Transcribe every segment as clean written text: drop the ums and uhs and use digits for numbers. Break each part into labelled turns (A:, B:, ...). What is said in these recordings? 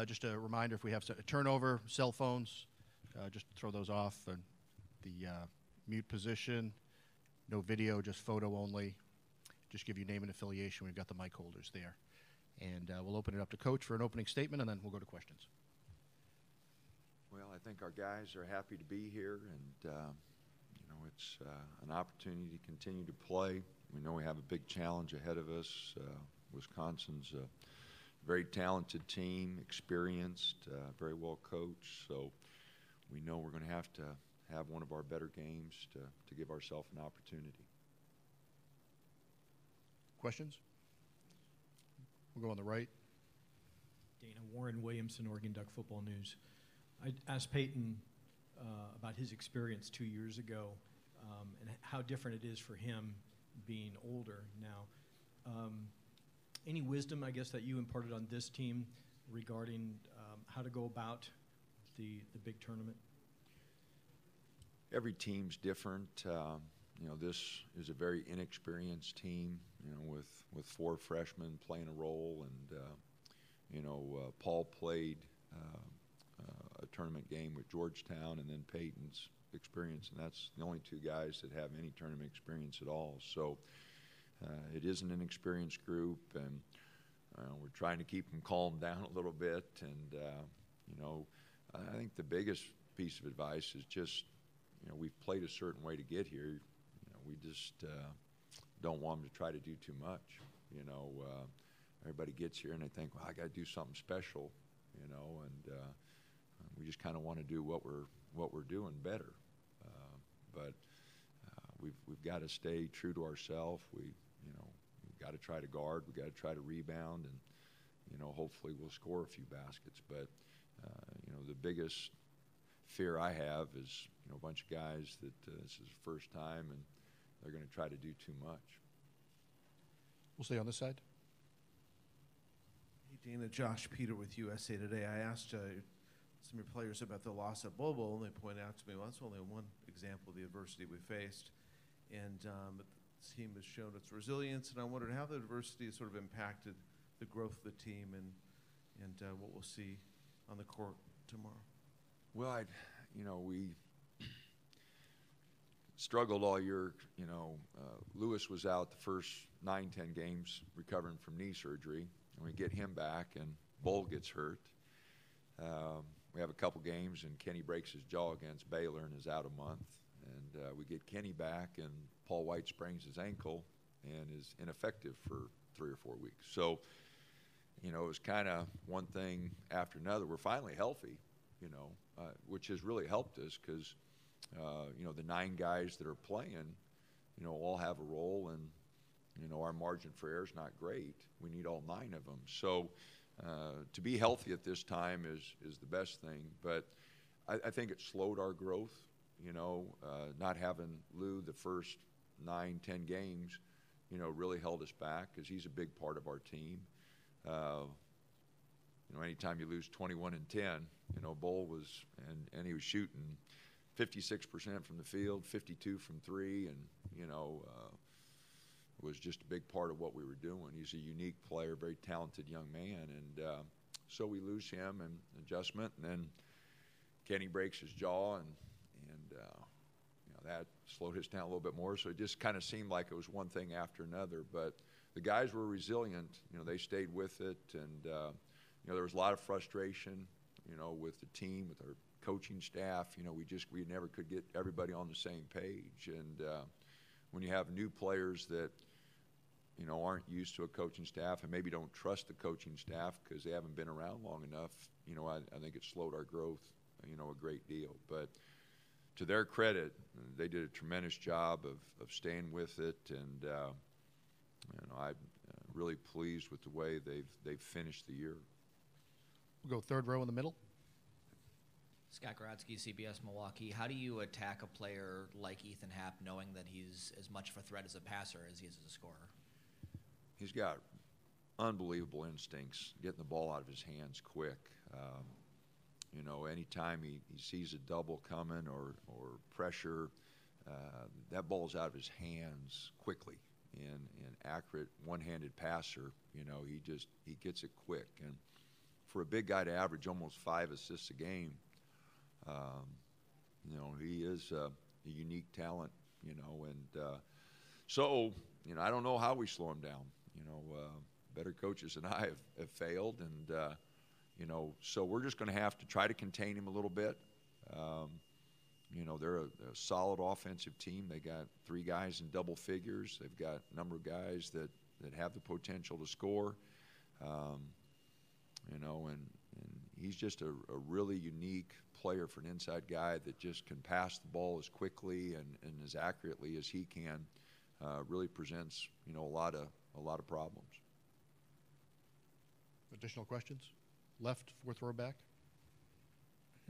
A: Just a reminder, if we have a turnover, cell phones, just throw those off. And the mute position, no video, just photo only. Just give you name and affiliation. We've got the mic holders there. And we'll open it up to Coach for an opening statement, and then we'll go to questions.
B: Well, I think our guys are happy to be here, and it's an opportunity to continue to play. We know we have a big challenge ahead of us. Wisconsin's a very talented team, experienced, very well coached. So we know we're going to have one of our better games to give ourselves an opportunity.
A: Questions? We'll go on the right.
C: Dana, Warren Williamson, Oregon Duck Football News. I asked Payton about his experience 2 years ago and how different it is for him being older now. Any wisdom, I guess, that you imparted on this team regarding how to go about the big tournament?
B: Every team's different. This is a very inexperienced team, with 4 freshmen playing a role. And, Paul played a tournament game with Georgetown, and then Payton's experience, and that's the only 2 guys that have any tournament experience at all. So it is an inexperienced group, and we're trying to keep them calmed down a little bit. And, I think the biggest piece of advice is just, we've played a certain way to get here. We just don't want them to try to do too much. Everybody gets here and they think, well, I got to do something special, and we just kind of want to do what we're doing better. But we've got to stay true to ourselves. We've got to try to guard. We've got to try to rebound, and hopefully we'll score a few baskets. But the biggest fear I have is a bunch of guys that this is the first time and they're going to try to do too much.
A: We'll stay on this side.
D: Hey, Dana, Josh Peter with USA Today. I asked some of your players about the loss at Bobo, and they pointed out to me, well, that's only one example of the adversity we faced. And the team has shown its resilience, and I wondered how the adversity has sort of impacted the growth of the team and what we'll see on the court tomorrow.
B: Well, we struggled all year. Lewis was out the first 9-10 games recovering from knee surgery, and we get him back, and Bull gets hurt. We have a couple games, and Kenny breaks his jaw against Baylor and is out a month. And we get Kenny back, and Paul White sprains his ankle and is ineffective for 3 or 4 weeks. So, it was kind of one thing after another. We're finally healthy, which has really helped us because, the 9 guys that are playing, all have a role, and, our margin for error is not great. We need all 9 of them. So to be healthy at this time is the best thing. But I think it slowed our growth, not having Lou the first 9-10 games, really held us back because he's a big part of our team. Anytime you lose 21-10, Bull was, and he was shooting 56% from the field, 52 from 3, and, it was just a big part of what we were doing. He's a unique player, very talented young man, and so we lose him and adjustment, and then Kenny breaks his jaw, and that slowed us down a little bit more. So it just kind of seemed like it was one thing after another. But the guys were resilient. They stayed with it, and there was a lot of frustration, with the team, with our coaching staff. We never could get everybody on the same page. And when you have new players that aren't used to a coaching staff and maybe don't trust the coaching staff because they haven't been around long enough, I think it slowed our growth, a great deal. But to their credit, they did a tremendous job of staying with it, and I'm really pleased with the way they've finished the year.
A: We'll go third row in the middle.
E: Scott Grodzki, CBS Milwaukee. How do you attack a player like Ethan Happ knowing that he's as much of a threat as a passer as he is as a scorer?
B: He's got unbelievable instincts, getting the ball out of his hands quick. Anytime he sees a double coming or pressure, that ball's out of his hands quickly. And accurate one-handed passer, he gets it quick. And for a big guy to average almost 5 assists a game, you know, he is a unique talent, you know, and so, you know, I don't know how we slow him down. You know, better coaches than I have failed, and you know, so we're just going to have to try to contain him a little bit. You know, they're a solid offensive team. They got 3 guys in double figures. They've got a number of guys that have the potential to score. You know, and he's just a really unique player for an inside guy that just can pass the ball as quickly and as accurately as he can. Really presents, you know, a lot of problems.
A: Additional questions? Left, fourth row back.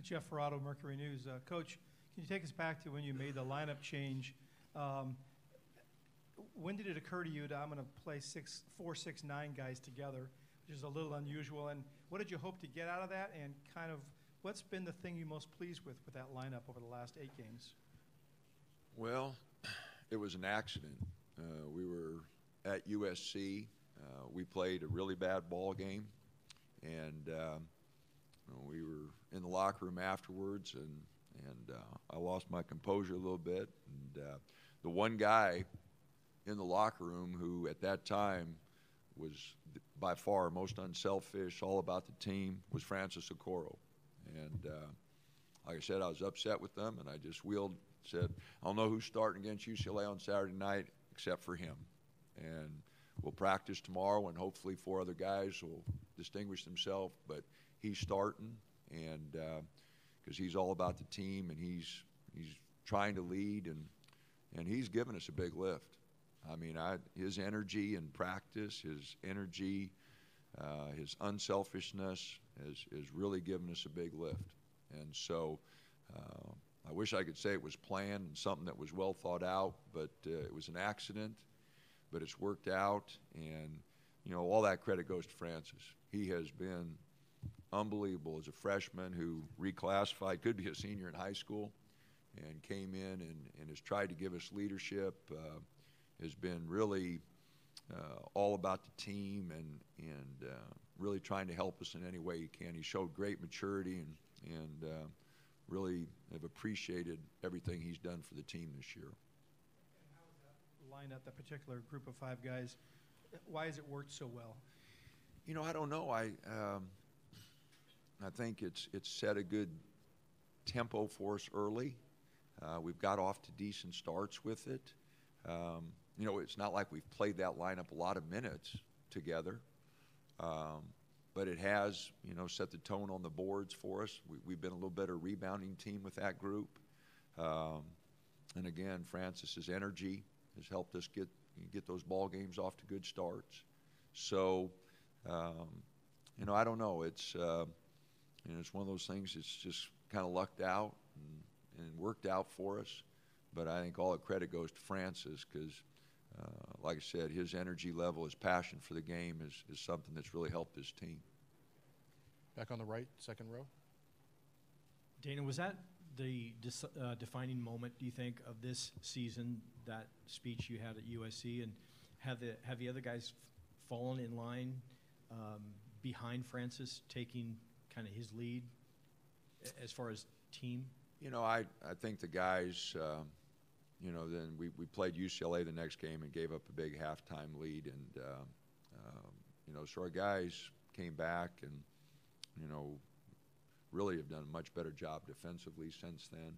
F: Jeff Ferrato, Mercury News. Coach, can you take us back to when you made the lineup change? When did it occur to you that I'm going to play 4, 6, 9 guys together, which is a little unusual? And what did you hope to get out of that? And kind of what's been the thing you're most pleased with that lineup over the last 8 games?
B: Well, it was an accident. We were at USC. We played a really bad ball game, and we were in the locker room afterwards, and I lost my composure a little bit. And the one guy in the locker room who at that time was by far most unselfish, all about the team, was Francis Okoro. And like I said, I was upset with them, and I just said, I don't know who's starting against UCLA on Saturday night except for him. And we'll practice tomorrow, and hopefully 4 other guys will distinguish themselves. But he's starting, and because he's all about the team, and he's trying to lead, and he's given us a big lift. I mean, his energy in practice, his energy, his unselfishness has really given us a big lift. And so I wish I could say it was planned and something that was well thought out, but it was an accident. But it's worked out, and, you know, all that credit goes to Francis. He has been unbelievable as a freshman who reclassified, could be a senior in high school, and came in and has tried to give us leadership, has been really all about the team and really trying to help us in any way he can. He showed great maturity and really have appreciated everything he's done for the team this year.
F: Line up that particular group of 5 guys. Why has it worked so well?
B: You know, I don't know. I think it's set a good tempo for us early. We've got off to decent starts with it. You know, it's not like we've played that lineup a lot of minutes together, but it has, you know, set the tone on the boards for us. We've been a little better rebounding team with that group. And again, Francis's energy has helped us get those ball games off to good starts. So, you know, I don't know. It's you know, it's one of those things. It's just kind of lucked out and worked out for us. But I think all the credit goes to Francis because, like I said, his energy level, his passion for the game is something that's really helped his team.
A: Back on the right, second row.
C: Dana, was that the defining moment, do you think, of this season, that speech you had at USC? And have the other guys fallen in line behind Francis, taking kind of his lead as far as team?
B: You know, I think the guys, you know, then we played UCLA the next game and gave up a big halftime lead. And, you know, so our guys came back and, you know, really have done a much better job defensively since then.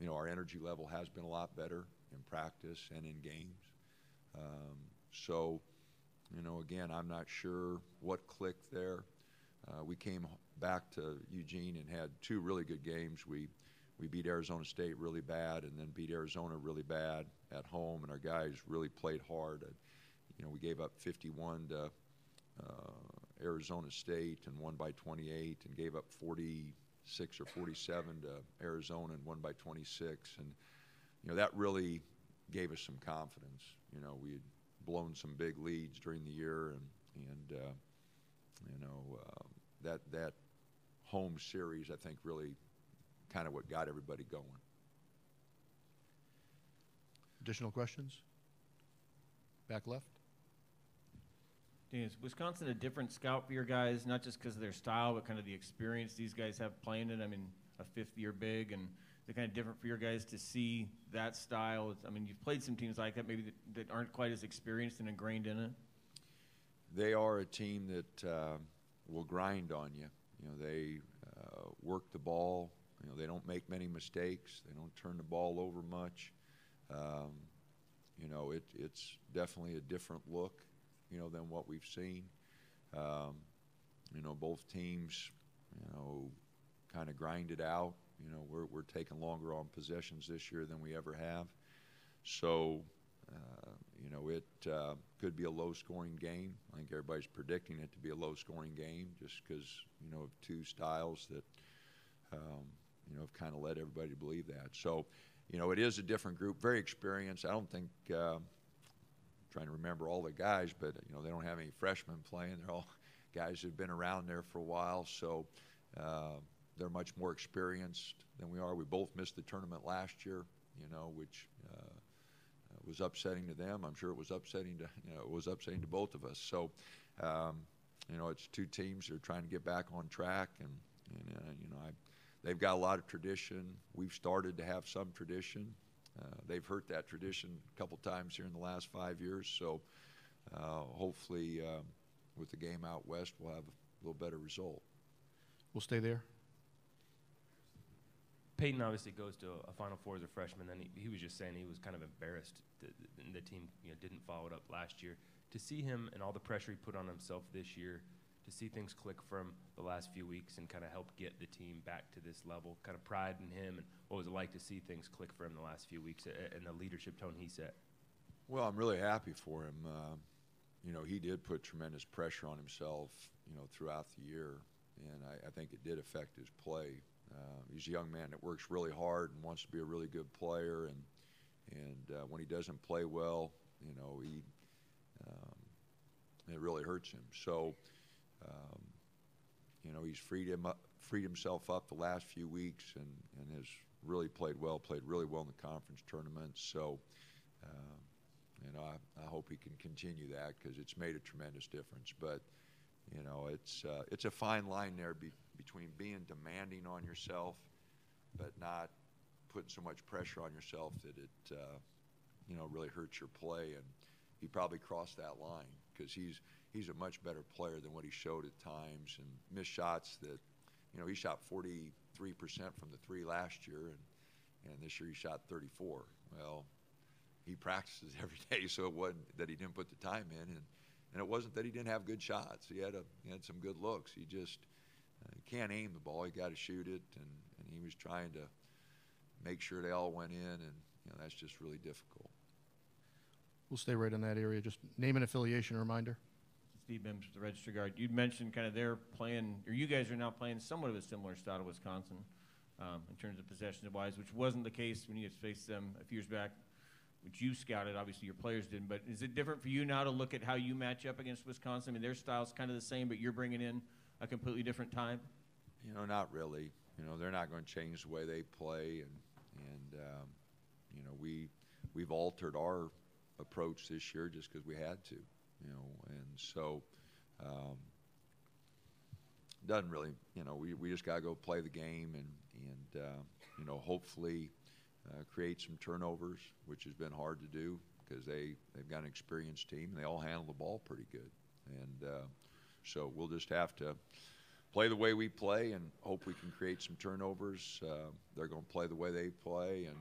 B: You know, our energy level has been a lot better in practice and in games. So, you know, again, I'm not sure what clicked there. We came back to Eugene and had 2 really good games. We beat Arizona State really bad and then beat Arizona really bad at home, and our guys really played hard. You know, we gave up 51 to Arizona State and won by 28, and gave up 46 or 47 to Arizona and won by 26. And, you know, that really gave us some confidence. You know, we had blown some big leads during the year, and you know, that home series, I think, really kind of what got everybody going.
A: Additional questions? Back left.
G: Is Wisconsin a different scout for your guys, not just because of their style, but kind of the experience these guys have playing it? I mean, a fifth-year big, and is it kind of different for your guys to see that style? I mean, you've played some teams like that, maybe that aren't quite as experienced and ingrained in it.
B: They are a team that will grind on you. You know, they work the ball. You know, they don't make many mistakes. They don't turn the ball over much. You know, it's definitely a different look, you know, than what we've seen. You know, both teams, you know, kind of grind it out. You know, we're taking longer on possessions this year than we ever have. So, you know, it could be a low-scoring game. I think everybody's predicting it to be a low-scoring game just because, you know, of two styles that, you know, have kind of led everybody to believe that. So, you know, it is a different group, very experienced. I don't think, trying to remember all the guys, but, you know, they don't have any freshmen playing. They're all guys who've been around there for a while. So they're much more experienced than we are. We both missed the tournament last year, you know, which was upsetting to them. I'm sure it was upsetting to, you know, it was upsetting to both of us. So, you know, it's two teams that are trying to get back on track, and you know, they've got a lot of tradition. We've started to have some tradition. They've hurt that tradition a couple times here in the last 5 years. So hopefully with the game out west, we'll have a little better result.
A: We'll stay there.
H: Payton obviously goes to a Final Four as a freshman. Then he was just saying he was kind of embarrassed that the team, you know, didn't follow it up last year. To see him and all the pressure he put on himself this year, to see things click from the last few weeks and kind of help get the team back to this level, kind of pride in him, and what was it like to see things click for him the last few weeks and the leadership tone he set?
B: Well, I'm really happy for him. You know, he did put tremendous pressure on himself, you know, throughout the year, and I think it did affect his play. He's a young man that works really hard and wants to be a really good player, and when he doesn't play well, you know, it really hurts him. So, you know, he's freed himself up the last few weeks and has really played really well in the conference tournament. So, you know, I hope he can continue that because it's made a tremendous difference. But, you know, it's a fine line there between being demanding on yourself but not putting so much pressure on yourself that it, you know, really hurts your play. And he probably crossed that line because he's a much better player than what he showed at times, and missed shots that, you know, he shot 43% from the three last year, and this year he shot 34. Well, he practices every day, so it wasn't that he didn't put the time in, and it wasn't that he didn't have good shots. He had some good looks. He just can't aim the ball. He got to shoot it, and he was trying to make sure they all went in, and, you know, that's just really difficult.
A: We'll stay right in that area. Just name and affiliation reminder.
G: Steve Mims, the Register Guard. You'd mentioned kind of they're playing, or you guys are now playing somewhat of a similar style to Wisconsin in terms of possession-wise, which wasn't the case when you faced them a few years back, which you scouted. Obviously, your players didn't. But is it different for you now to look at how you match up against Wisconsin? I mean, their style's kind of the same, but you're bringing in a completely different time?
B: You know, not really. You know, they're not going to change the way they play, and you know, we've altered our approach this year just because we had to, you know, and so doesn't really, you know, we just got to go play the game and you know, hopefully create some turnovers, which has been hard to do because they've got an experienced team and they all handle the ball pretty good, and so we'll just have to play the way we play and hope we can create some turnovers. They're going to play the way they play, and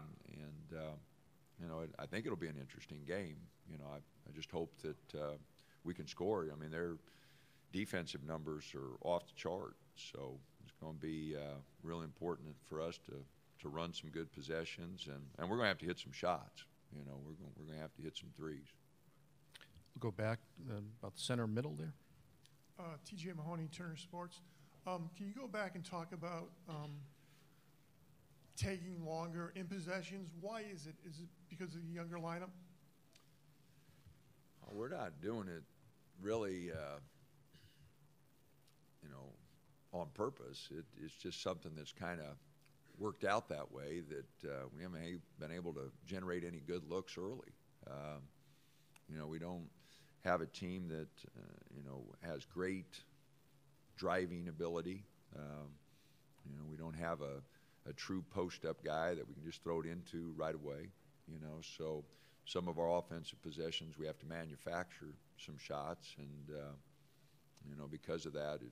B: you know, I think it'll be an interesting game. You know, I just hope that we can score. I mean, their defensive numbers are off the chart, so it's going to be really important for us to run some good possessions, and we're going to have to hit some shots. You know, we're going to have to hit some threes.
A: We'll go back about the center middle there.
I: TJ Mahoney, Turner Sports. Can you go back and talk about taking longer in possessions? Why is it? Is it because of the younger lineup?
B: We're not doing it really, you know, on purpose. It's just something that's kind of worked out that way that we haven't been able to generate any good looks early. You know, we don't have a team that, has great driving ability. We don't have a true post-up guy that we can just throw it into right away. So some of our offensive possessions we have to manufacture some shots, and because of that, it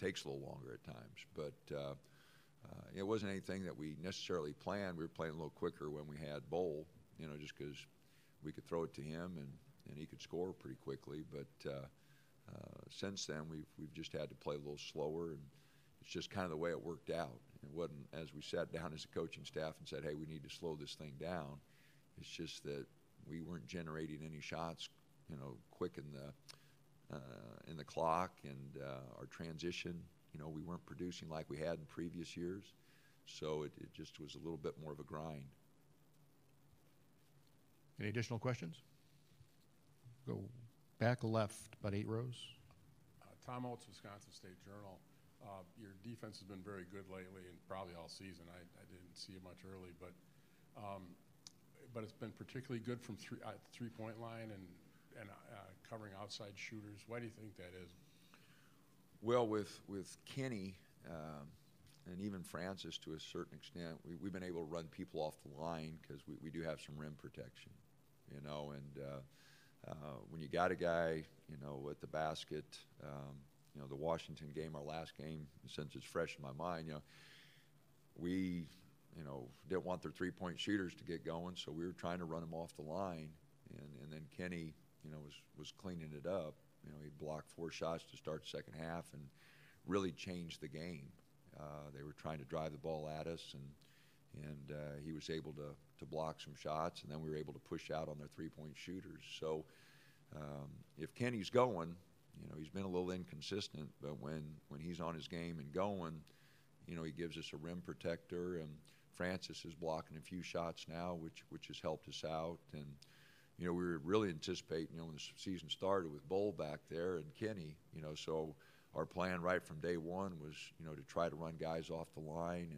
B: takes a little longer at times. But it wasn't anything that we necessarily planned. We were playing a little quicker when we had Bowl, just because we could throw it to him and he could score pretty quickly. But since then, we've just had to play a little slower, and it's just kind of the way it worked out. It wasn't as we sat down as a coaching staff and said, hey, we need to slow this thing down. It's just that we weren't generating any shots, quick in the clock, and our transition, we weren't producing like we had in previous years. So it just was a little bit more of a grind.
A: Any additional questions? Go back left, about 8 rows.
J: Tom Oates, Wisconsin State Journal. Your defense has been very good lately, and probably all season. I didn't see it much early, but it's been particularly good from three-point line and covering outside shooters. Why do you think that is?
B: Well, with Kenny and even Francis to a certain extent, we've been able to run people off the line because we do have some rim protection, and when you got a guy, at the basket, the Washington game, our last game, since it's fresh in my mind, we, didn't want their three-point shooters to get going, so we were trying to run them off the line, and then Kenny, was cleaning it up. He blocked 4 shots to start the second half and really changed the game. They were trying to drive the ball at us, and he was able to block some shots, and then we were able to push out on their three-point shooters. So if Kenny's going, he's been a little inconsistent, but when he's on his game and going, he gives us a rim protector, and Francis is blocking a few shots now, which has helped us out. And we were really anticipating, when the season started with Bowl back there and Kenny, so our plan right from day one was, to try to run guys off the line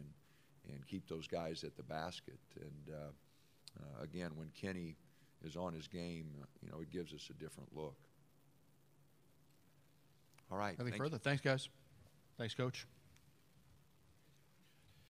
B: and keep those guys at the basket. And again, when Kenny is on his game, it gives us a different look. All right.
A: Nothing further. Thanks, guys. Thanks, Coach.